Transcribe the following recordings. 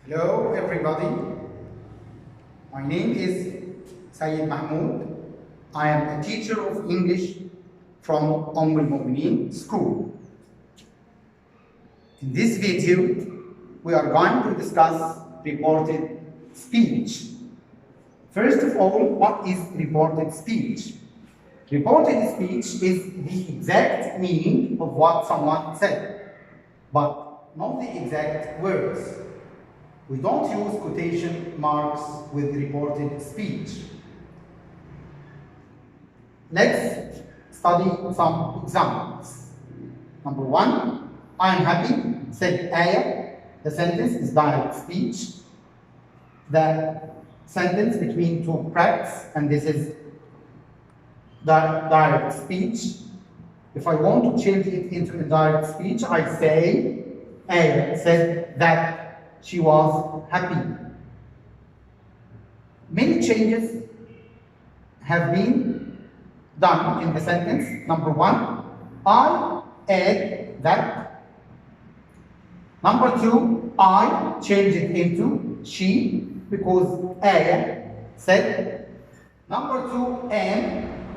Hello everybody, my name is Sayyid Mahmoud. I am a teacher of English from Al Mu'mineen School. In this video, we are going to discuss reported speech. First of all, what is reported speech? Reported speech is the exact meaning of what someone said, but not the exact words. We don't use quotation marks with reported speech. Let's study some examples. Number one, I am happy, said Aya. The sentence is direct speech. The sentence between two brackets, and this is direct speech. If I want to change it into indirect speech, I say Aya said that she was happy. Many changes have been done in the sentence. Number one, I add that. Number two, I change it into she because Aya said. Number two, am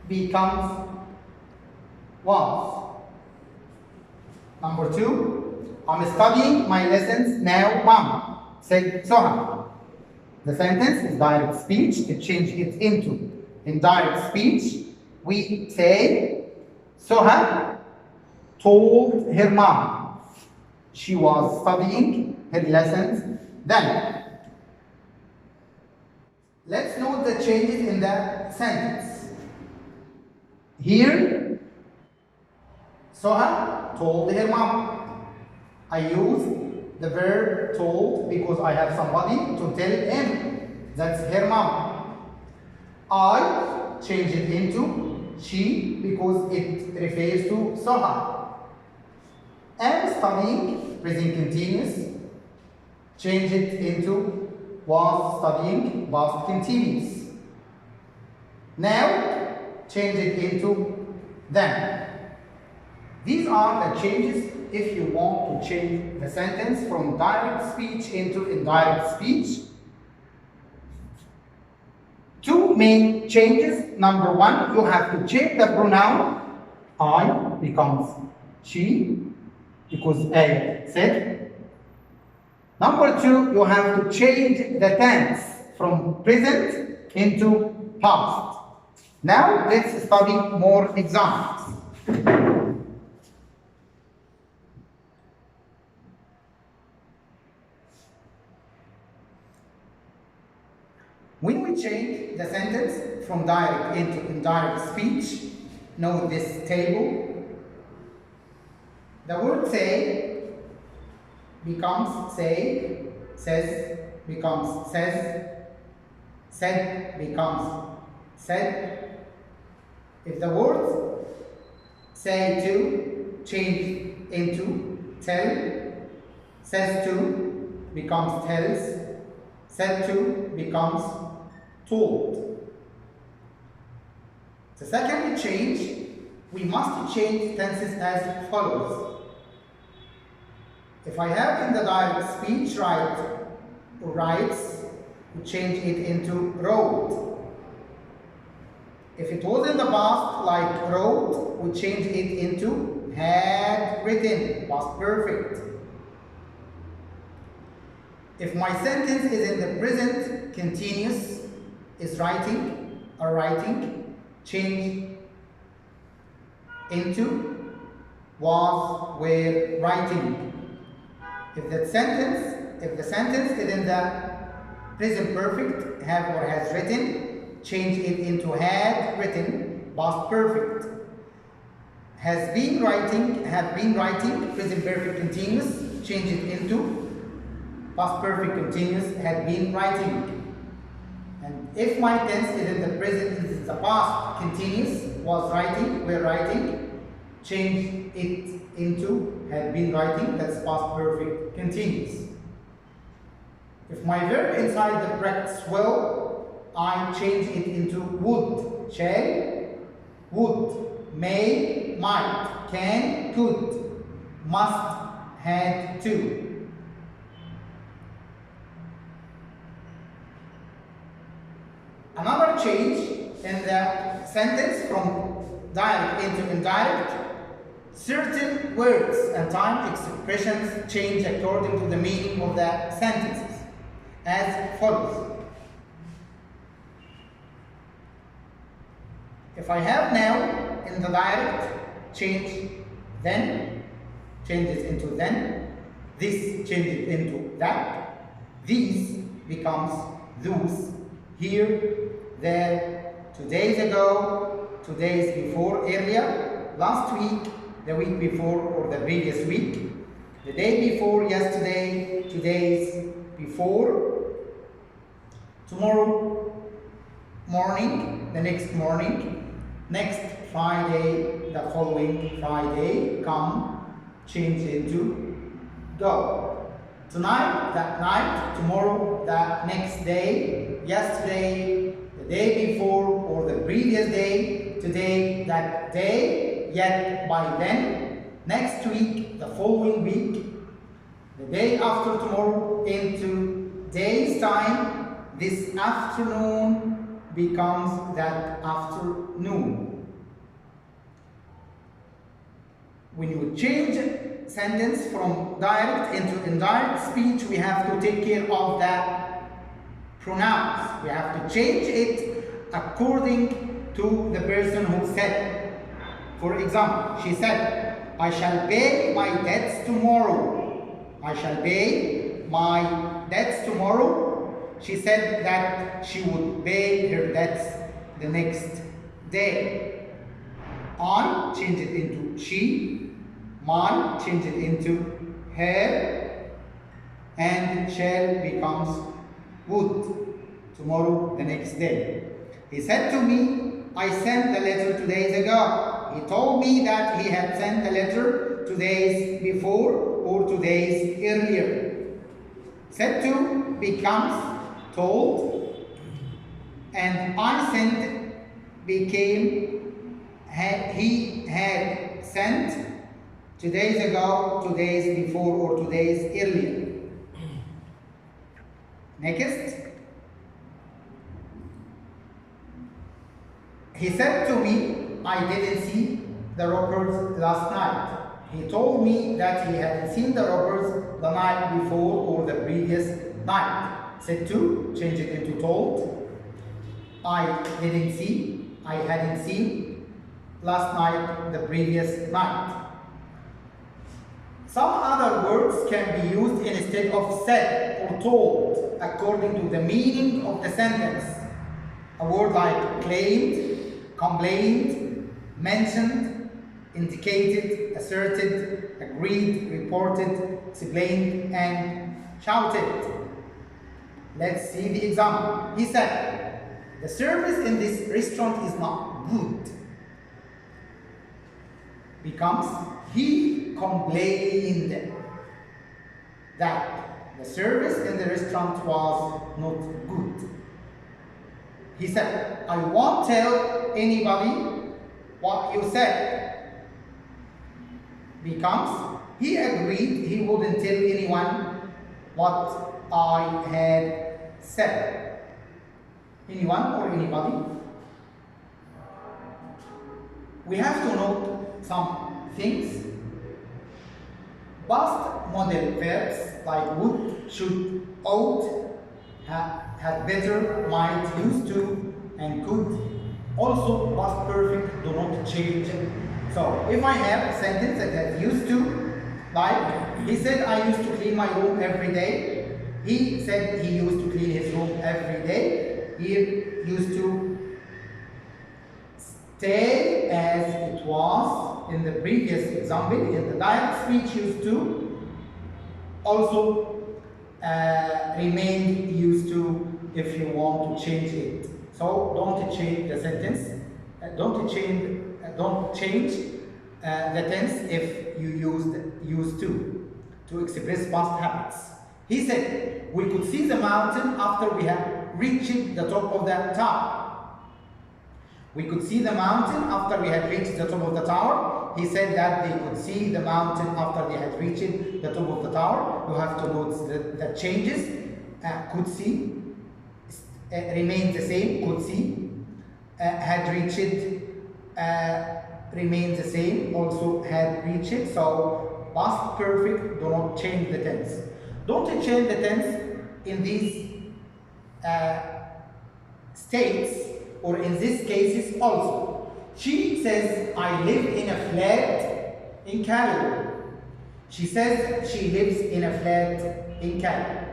becomes was. Number two, I'm studying my lessons now, Mom, said Soha. The sentence is direct speech. To change it into indirect speech, we say Soha told her mom she was studying her lessons then. Let's note the changes in the sentence. Here, Soha told her mom. I use the verb told because I have somebody to tell him. That's her mom. I change it into she because it refers to Soha. Am studying, present continuous. Change it into was studying, past continuous. Now, change it into them. These are the changes if you want to change the sentence from direct speech into indirect speech. Two main changes. Number one, you have to change the pronoun. I becomes she because I said. Number two, you have to change the tense from present into past. Now let's study more examples. When we change the sentence from direct into indirect speech, note this table. The word say becomes say, says becomes says, said becomes said. If the word say to change into tell, says to becomes tells, said to becomes told. The second change, we must change tenses as follows. If I have in the direct speech write or writes, we change it into wrote. If it was in the past like wrote, we change it into had written, past perfect. If my sentence is in the present continuous, is writing or writing, change into was, were writing. If the sentence is in the present perfect, have or has written, change it into had written, past perfect. Has been writing, have been writing, present perfect continuous, change it into past perfect continuous, had been writing. And if my tense is in the present, is the past continuous, was writing, were writing, change it into had been writing, that's past perfect continuous. If my verb inside the brackets will, I change it into would, shall, would, may, might, can, could, must, had to. change in the sentence from direct into indirect, certain words and time expressions change according to the meaning of the sentences as follows. If I have now in the direct, change then, changes into then, this changes into that, these becomes those, here, there, 2 days ago, 2 days before, earlier, last week, the week before or the previous week, the day before, yesterday, 2 days before, tomorrow morning, the next morning, next Friday, the following Friday, come, change into go. Tonight, that night, tomorrow, the next day, yesterday, the day before or the previous day, today, that day, yet by then, next week, the following week, the day after tomorrow, into days time, this afternoon becomes that afternoon. When you change sentence from direct into indirect speech, we have to take care of the pronouns. We have to change it according to the person who said. For example, she said, I shall pay my debts tomorrow. I shall pay my debts tomorrow. She said that she would pay her debts the next day. I, change it into she. My, change it into her. And shall becomes would. Tomorrow, the next day. He said to me, I sent the letter 2 days ago. He told me that he had sent the letter 2 days before or 2 days earlier. Said to becomes told, and I sent became he had sent 2 days ago, 2 days before, or 2 days earlier. Next, he said to me, I didn't see the robbers last night. He told me that he hadn't seen the robbers the night before or the previous night. Said to, change it into told. I didn't see, I hadn't seen last night, the previous night. Some other words can be used instead of said or told according to the meaning of the sentence. A word like claimed, complained, mentioned, indicated, asserted, agreed, reported, explained, and shouted. Let's see the example. He said, the service in this restaurant is not good. Becomes, he complained that the service in the restaurant was not good. He said, I won't tell anybody what you said. Becomes, he agreed he wouldn't tell anyone what I had said. Anyone or anybody? We have to note some things. Past model verbs like would, should, ought, had better, might, used to, and could. Also, past perfect do not change. So, if I have a sentence that has used to, like he said, I used to clean my room every day. He said he used to clean his room every day. He used to stay as it was in the previous example. In the direct speech, used to. Also, remain used to if you want to change it. So don't change the sentence. Don't change the tense if you used to express past habits. He said, we could see the mountain after we had reached the top of the tower. We could see the mountain after we had reached the top of the tower. He said that they could see the mountain after they had reached the top of the tower. You have to note the changes. Could see remains the same, could see. had reached, remains the same, also had reached. So past perfect, do not change the tense. Don't change the tense in these states or in these cases also. She says, I live in a flat in Cairo. She says she lives in a flat in Cairo.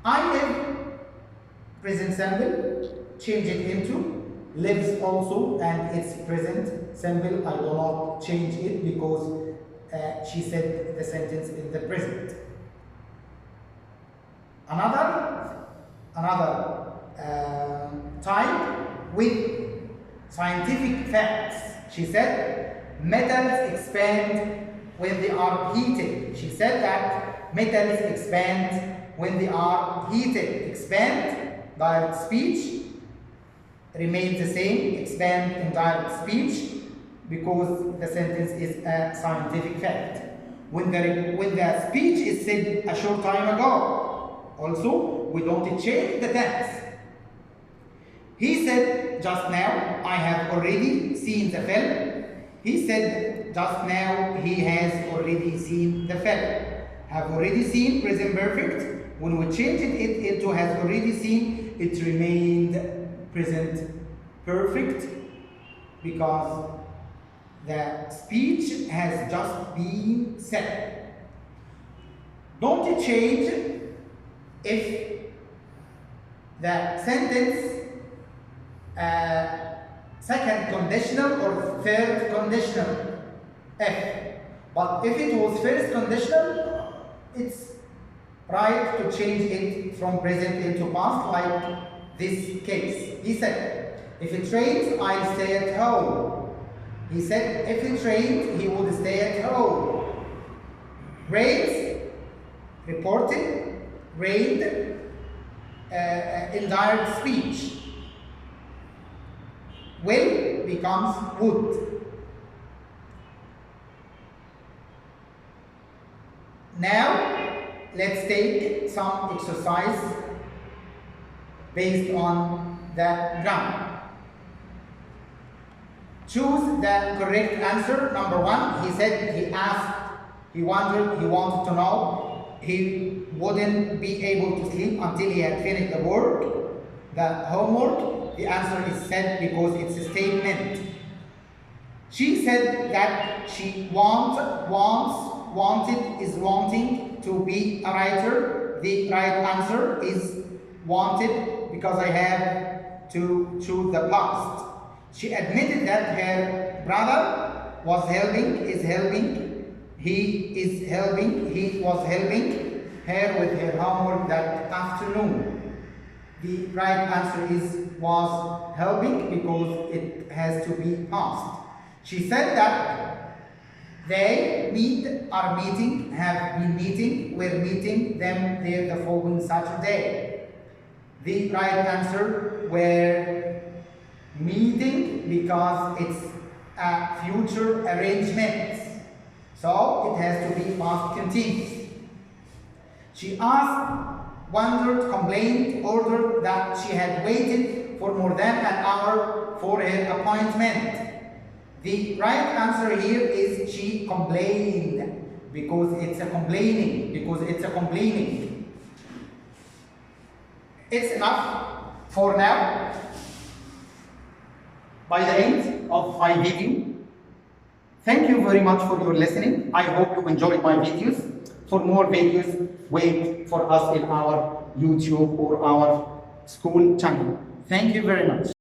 I live, present simple, change it into lives also, and it's present simple. I do not change it because she said the sentence in the present. Another type with scientific facts. She said metals expand when they are heated. She said that metals expand when they are heated. Expand, direct speech, remains the same. Expand in direct speech because the sentence is a scientific fact. When the speech is said a short time ago, also we don't change the tense. He said just now, I have already seen the film. He said just now, he has already seen the film. Have already seen, present perfect. When we changed it into has already seen, it remained present perfect because the speech has just been said. Don't change if the sentence second conditional or third conditional if. But if it was first conditional, it's right to change it from present into past, like this case. He said, if it rains, I'll stay at home. He said, if it rained, he would stay at home. Rains, reported, rained, indirect speech. Will becomes would. Now, let's take some exercise based on the grammar. Choose the correct answer. Number one, he said, he asked, he wanted to know. He wouldn't be able to sleep until he had finished the work, the homework. The answer is said because it's a statement. She said that she wanting to be a writer. The right answer is wanted because I have to choose the past. She admitted that her brother was helping, he was helping her with her homework that afternoon. The right answer was helping because it has to be past. She said that they were meeting them there the following Saturday. The right answer were meeting because it's a future arrangement. So it has to be past continuous. She asked, wondered, complained, ordered that she had waited for more than an hour for her appointment. The right answer here is she complained because it's a complaining. It's enough for now. By the end of my video, thank you very much for your listening. I hope you enjoyed my videos. For more videos, wait for us in our YouTube or our school channel. Thank you very much.